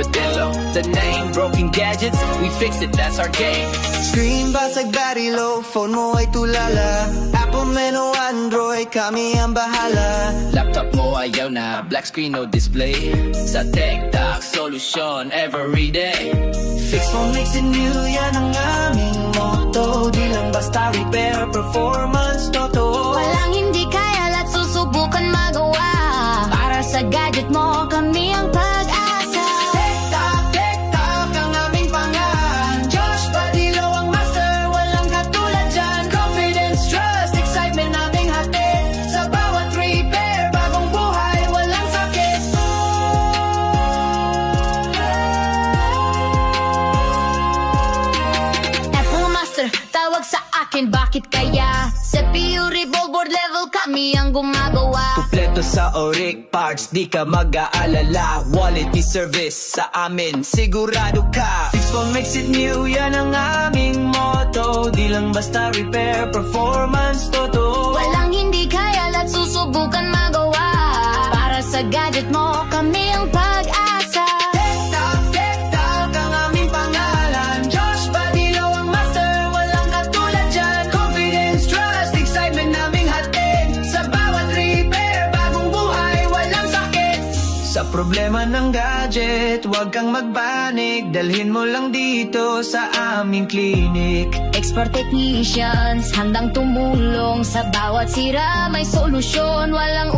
Spadillo, the name. Broken gadgets, we fix it, that's our game. Screen basag, battery low, phone mo ay tulala. Apple man o Android, kami ang bahala. Laptop mo ayaw na, black screen no display. Sa TikTok, solution everyday. Fix phone makes it new, yan ang aming motto. Di lang basta repair, performance toto. Walang hindi kaya at susubukan magawa. Para sa gadget mo, kami ang pag-asa. TikTok ang aming pangalan. Josh Padillo ang master, walang katulad dyan. Confidence, trust, excitement naming hatid. Sa bawat repair, bagong buhay, walang sakit. Apple Master, tawag sa akin, bakit kaya? CPU, revolve, board level, kami ang gumagawa. Kompleto sa Oric parts, di ka mag-aalala. Quality service sa amin, sigurado ka. Fix phone makes it new, yan ang aming motto. Di lang basta repair, performance toto. Walang hindi kaya at susubukan magawa. Para sa gadget mo, kami ang pag-asa. TikTok ang aming pangalan. Josh Padillo ang master, walang katulad dyan. Confidence, trust, excitement naming hatid. Sa bawat repair, bagong buhay, walang sakit. Sa problema ng gadget, huwag kang magpanik. Dalhin mo lang dito sa aming clinic. Expert technicians, handang tumulong. Sa bawat sira, may solusyon. Walang